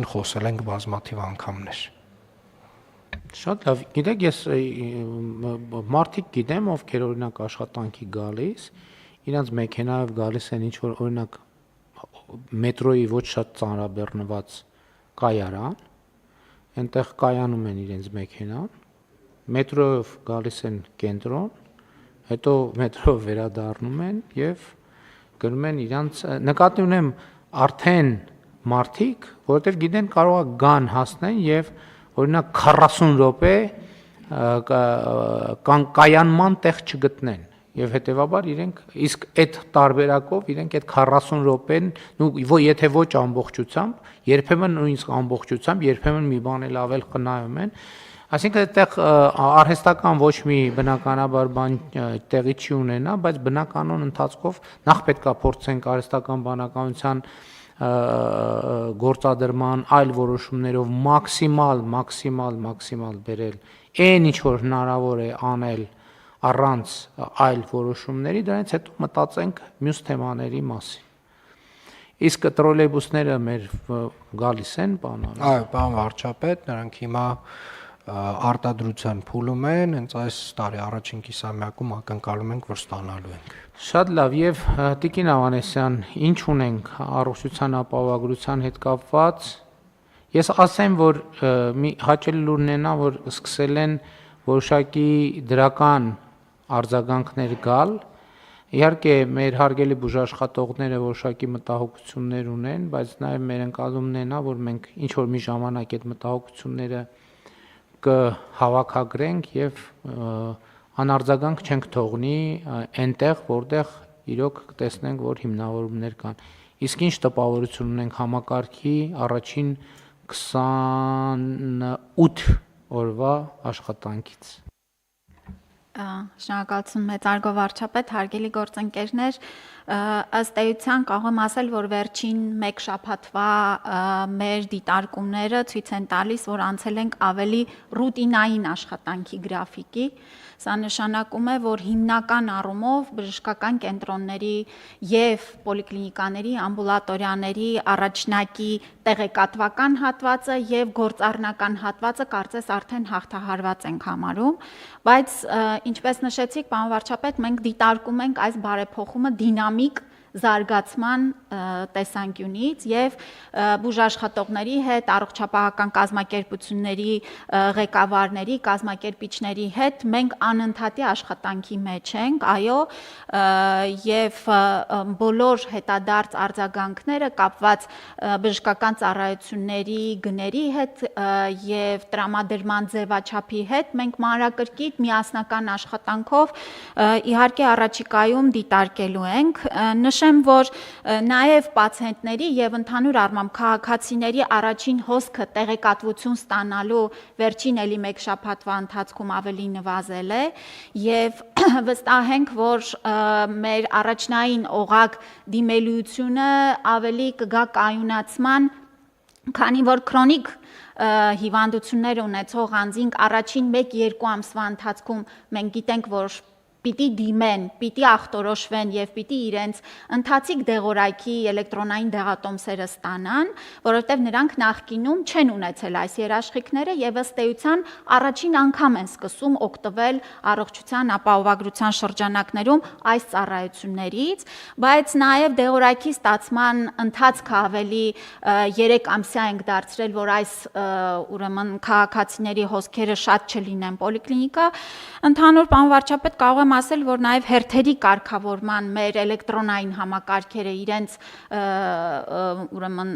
խոսել ենք բազմաթիվ անգամներ։ Շատ լավ, գիտեք, ես մարդիկ գիտեմ, ովքեր օրինակ աշխատանքի գալիս, իրանց մեքենայով գալիս են ինչ որ օրինակ մետրոյի ոչ շատ ծանրաբեռնված կայարան, այնտեղ կայանում են իրենց մեքենան, մետրոյով գալիս են կենտրոն, հետո մետրոյով վերադառնում են եւ գնում են իրանց նկատի ունեմ արդեն մարդիկ, որովհետեւ գիտեն կարող է գան հասնեն եւ օրինակ 40 րոպե կայանման տեղ չգտնեն եւ հետեւաբար իրենք իսկ այդ տարբերակով իրենք այդ 40 րոպեն եթե ոչ ամբողջությամբ երբեմն նույնիսկ ամբողջությամբ երբեմն մի բան էլ ավել խնայում են այսինքն այդտեղ արհեստական ոչ մի բնականաբար բան տեղի չի ունենա բայց բնականon ընթացքով նախ պետքա փորձենք արհեստական բանականության գործադրման այլ որոշումներով մաքսիմալ բերել այն ինչ որ հնարավոր է անել առանց այլ որոշումների դրանից հետո մտածենք մյուս թեմաների մասին իսկ տրոլեյբուսները մեր գալիս են բանան այո պարոն վարչապետ նրանք հիմա արտադրության փուլում են հենց այս տարի առաջին կիսամյակում ակնկալում ենք որ ստանալու ենք Շատ լավ եւ Տիկին Ավանեսյան, ինչ ունենք առողջության ապահովագրության հետ կապված։ Ես ասեմ, որ մի հաճելի լուրն է նա, որ սկսել են որոշակի դրական արձագանքներ գալ։ Իհարկե, մեր հարգելի բուժաշխատողները որոշակի մտահոգություններ ունեն, բայց նաեւ մեր ընկալումն է նա, որ մենք ինչ որ մի ժամանակ այդ մտահոգությունները կհավաքագրենք եւ անարձագանք չենք թողնի այնտեղ, որտեղ իրոք կտեսնենք, որ հիմնավորումներ կան։ Իսկ ինչ տպավորություն ունենք համակարգի առաջին 28 օրվա աշխատանքից։ Շնորհակալություն մեծարգո վարչապետ, հարգելի գործընկերներ, ըստ էության կարող եմ ասել, որ վերջին 1 շաբաթվա մեր դիտարկումները ցույց են տալիս, որ անցել ենք ավելի ռուտինային աշխատանքի գրաֆիկի։ Սա նշանակում է, որ հիմնական առումով բժշկական կենտրոնների եւ պոլիկլինիկաների, ամբուլատորիաների առաջնակի տեղեկատվական հատվածը եւ գործառնական հատվածը կարծես արդեն հաղթահարված ենք համարում, բայց ինչպես նշեցիք, պարոն վարչապետ, մենք դիտարկում ենք այս բարեփոխումը դինամիկ զարգացման տեսանկյունից եւ բուժաշխատողների հետ, առողջապահական կազմակերպությունների ղեկավարների, կազմակերպիչների հետ մենք անընդհատի աշխատանքի մեջ ենք, այո, եւ բոլոր հետադարձ արձագանքները կապված բժշկական ծառայությունների գների հետ եւ տրամադրման ձևաչափի հետ մենք մանրակրկիտ միասնական աշխատանքով իհարկե առաջիկայում դիտարկելու ենք նշեմ, որ նաև պացիենտների եւ ընդհանուր առմամբ քաղաքացիների առաջին հոսքը տեղեկատվություն ստանալու վերջին էլի 1 շաբաթվա ընթացքում ավելի նվազել է եւ վստահ ենք, որ մեր առաջնային օղակ դիմելիությունը ավելի կգա կայունացման, քանի որ քրոնիկ հիվանդություններ ունեցող անձինք առաջին 1-2 ամսվա ընթացքում մենք գիտենք, որ պիտի դիմեն, պիտի ախտորոշվեն եւ պիտի իրենց ընթացիկ դեղորայքի էլեկտրոնային դեղատոմսերը ստանան, որովհետեւ նրանք նախկինում չեն ունեցել այս երաշխիքները եւ ըստ էության առաջին անգամ են սկսում օգտվել առողջության ապահովագրության շրջանակներում այս ծառայություններից, բայց նաեւ դեղորայքի ստացման ընթացքը ավելի 3 ամսյա ենք դարձրել, որ այս ուրեմն քաղաքացիների հոսքերը շատ չլինեն պոլիկլինիկա, ընդհանուր պարոն վարչապետ կարող եմ ասել, որ նաև հերթերի կարգավորման մեր էլեկտրոնային համակարգերը իրենց ուրեմն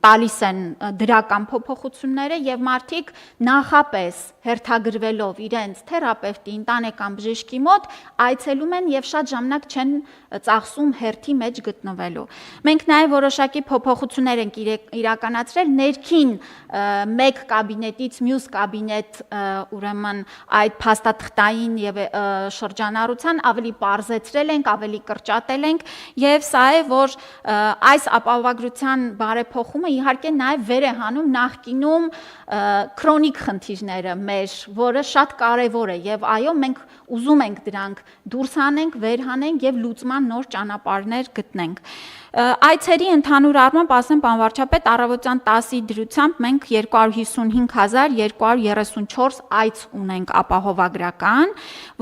տալիս են դրական փոփոխությունները եւ մարդիկ նախապես հերթագրվելով իրենց թերապևտի, ընտանեկան բժշկի մոտ այցելում են եւ շատ ժամանակ չեն ծախսում հերթի մեջ գտնվելու։ Մենք նաև որոշակի փոփոխություններ ենք իրականացրել ներքին մեկ կաբինետից մյուս կաբինետ ուրեմն այդ փաստաթղթային եւ շրջանառության ավելի պարզեցրել ենք, ավելի կրճատել ենք եւ սա է, որ այս ապահովագրության բարեփոխումը իհարկե նաև վեր է հանում նախկինում քրոնիկ խնդիրները մեր, որը շատ կարեւոր է եւ այո, մենք ուզում ենք դրանք դուրս հանենք, վեր հանենք եւ լուծման նոր ճանապարհներ գտնենք։ Այցերի ընդհանուր առմամբ ասեմ պարոն վարչապետ, առավոտյան 10-ի դրությամբ մենք 255,234 այց ունենք ապահովագրական,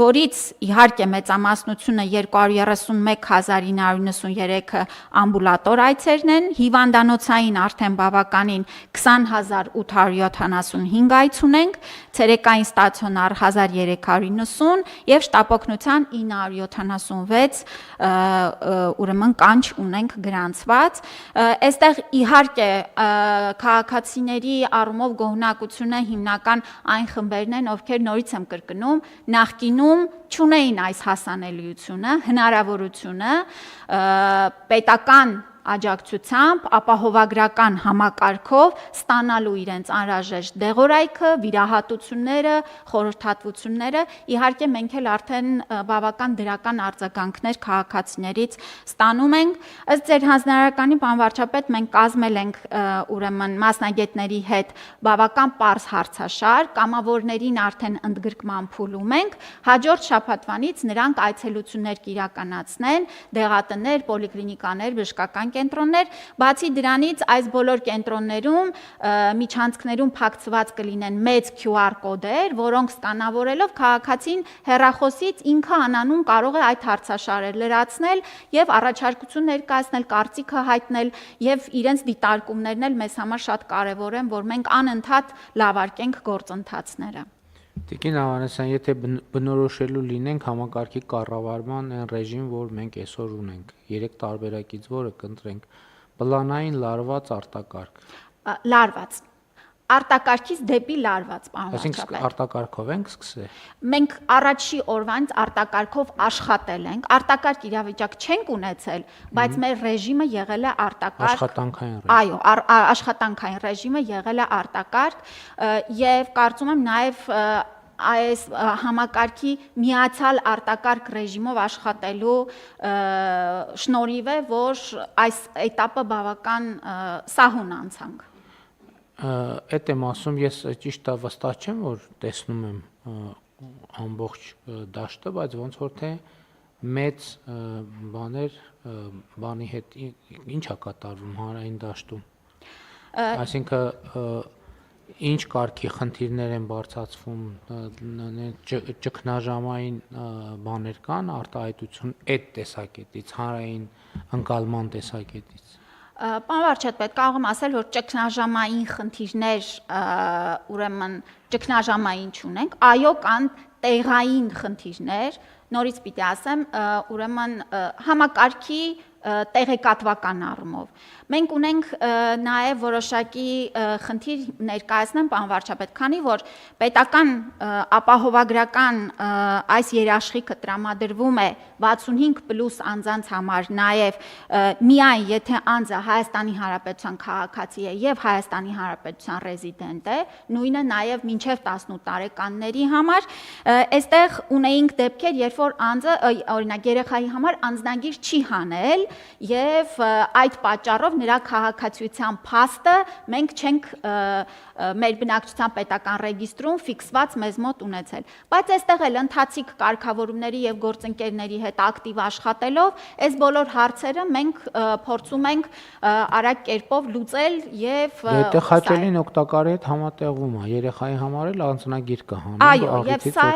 որից իհարկե մեծամասնությունը 231,993-ը ամբուլատոր այցերն են, հիվանդանոցային արդեն բավականին 20,875 այց ունենք, ցերեկային ստացիոնար 1390 եւ շտապօգնության 976 ուրեմն կանչ ունենք գրանցված, այստեղ իհարկե քաղաքացիների առումով գոհունակությունը հիմնական այն խմբերն են, ովքեր նորից եմ կրկնում, նախկինում չունեին այս հասանելիությունը, հնարավորությունը պետական աջակցությամբ ապահովագրական համակարգով ստանալու իրենց անհրաժեշտ դեղորայքը, վիրահատությունները, խորհրդատվությունները, իհարկե մենք էլ արդեն բավական դրական արձագանքներ քաղաքացիներից ստանում ենք։ Ըստ ձեր հանձնարարականի պարոն վարչապետ, մենք կազմել ենք ուրեմն մասնագետների հետ բավական պարզ հարցաշար, կամավորներին արդեն ընդգրկման փուլում ենք, հաջորդ շաբաթվանից նրանք այցելություններ կիրականացնեն, դեղատներ, պոլիկլինիկաներ, բժշկական կենտրոններ, բացի դրանից այս բոլոր կենտրոններում միջանցքներում փակցված կլինեն մեծ QR կոդեր, որոնք սկանավորելով քաղաքացին հեռախոսից ինքը անանուն կարող է այդ հարցաշարը լրացնել եւ առաջարկություն ներկայացնել, կարծիքը հայտնել եւ իրենց դիտարկումներն էլ մեզ համար շատ կարեւոր են, որ մենք անընդհատ լավարկենք գործընթացները։ Տիկին Ավանեսյան, եթե բնորոշելու լինենք համակարգի կառավարման այն ռեժիմ, որ մենք այսօր ունենք, 3 տարբերակից որը կընտրենք, պլանային լարված արտակարգ։ Լարված արտակարգից դեպի լարված, պարոն վարչապետ։ Այսինքն արտակարգով ենք սկսել։ Մենք առաջի օրվանից արտակարգով աշխատել ենք, արտակարգ իրավիճակ չենք ունեցել, բայց մեր ռեժիմը եղել է արտակարգ։ Աշխատանքային ռեժիմ։ Այո, աշխատանքային ռեժիմը եղել է արտակարգ եւ կարծում եմ նաեւ այս համակարգի միացյալ արտակարգ ռեժիմով աշխատելու շնորհիվ է, որ այս этаպը բավական սահուն անցանք։ Այդ եմ ասում, ես ճիշտ է վստահ չեմ, որ տեսնում եմ ամբողջ դաշտը, բայց ոնց որ թե մեծ բաներ բանի հետ ինչ է կատարվում հանրային դաշտում։ Այսինքն ինչ կարգի խնդիրներ են բարձրացվում, ճգնաժամային բաներ կան, արտահայտություն այդ տեսակետից, հանրային ընկալման տեսակետից։ Պարոն վարչապետ, կարող եմ ասել, որ ճգնաժամային խնդիրներ ուրեմն ճգնաժամային չունենք, այո, կան տեղային խնդիրներ, նորից պիտի ասեմ, ուրեմն համակարգի տեղեկատվական առումով։ Մենք ունենք նաև որոշակի խնդիր ներկայացնեմ, պարոն վարչապետ, քանի որ պետական ապահովագրական այս երաշխիքը տրամադրվում է 65+ անձանց համար, նաև միայն եթե անձը Հայաստանի Հանրապետության քաղաքացի է եւ Հայաստանի Հանրապետության ռեզիդենտ է, նույնը նաև մինչև 18 տարեկանների համար, այստեղ ունեինք դեպքեր, երբ որ անձը, օրինակ երեխայի համար անձնագիր չի հանել եւ այդ պատճառով նրա քաղաքացիության փաստը մենք չենք մեր բնակչության պետական ռեգիստրում ֆիքսված մեզ մոտ ունեցել, բայց այստեղ էլ ընթացիկ կարգավորումների եւ գործընկերների հետ ակտիվ աշխատելով այս բոլոր հարցերը մենք փորձում ենք արագ կերպով լուծել եւ Եթե խաչելին օգտակարի հետ համատեղվում է, երեխայի համար էլ անձնագիր կհանում, այո, եւ սա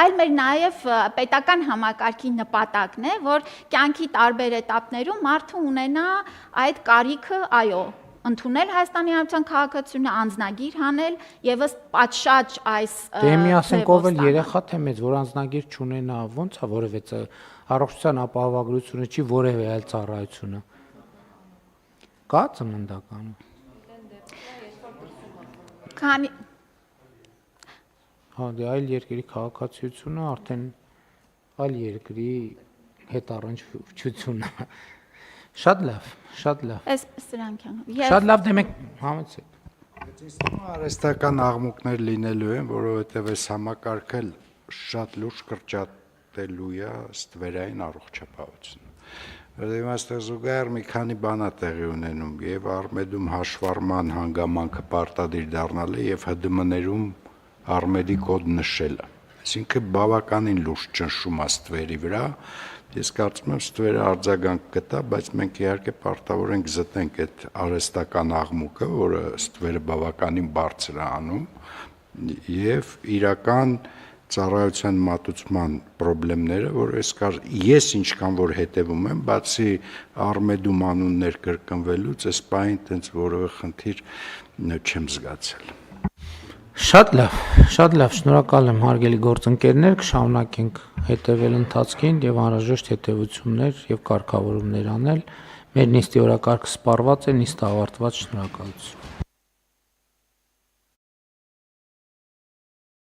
էլ մեր նաեւ պետական համակարգի նպատակն է, որ կյանքի տարբեր этаպներում մարդը ունենա այդ կարիքը, այո, ընդունել Հայաստանի Հանրապետության քաղաքացիությունը, անձնագիր հանել եւ ըստ պատշաճ այս Դե մի ասենք ով էլ երեխա թե մեծ, որ անձնագիր չունենա, ո՞նց է որևէ առողջության ապահովագրությունը չի որևէ այլ ծառայությունը։ Կա ծննդականը։ Քանի Հա, դե այլ երկրի քաղաքացիությունը արդեն այլ երկրի հետ առնչությունն է։ Շատ լավ։ Այս սրանք են։ Շատ լավ, դե մենք համեցեք։ Ինձ թվում է արհեստական աղմուկներ լինելու են, որովհետև այս համակարգը շատ լուրջ կրճատելու է ստվերային առողջապահությունը։ Որտեղ այստեղ զուգահեռ մի քանի բան է տեղի ունենում, եւ Արմեդում հաշվառման հանգամանքը պարտադիր դառնալ է եւ ՀԴՄ-ներում Արմեդի կոդ նշելը։ Այսինքն բավականին լուրջ ճնշում է ստվերի վրա։ Ես կարծում եմ ստվերը արձագանք կտա, բայց մենք իհարկե պարտավոր ենք զտենք այդ արհեստական աղմուկը, որը ստվերը բավականին բարձր է անում, եւ իրական ծառայության մատուցման խնդիրները, որ ես ինչքան որ հետևում եմ, բացի Արմեդում անուններ կրկնվելուց, այս պահին տենց որևէ խնդիր չեմ զգացել։ Շատ լավ, շնորհակալ եմ հարգելի գործընկերներ, կշարունակենք հետևել ընթացքին եւ անհրաժեշտ հետեւություններ եւ կարգավորումներ անել։ Մեր նիստի օրակարգը սպառված է, նիստը ավարտված, շնորհակալություն։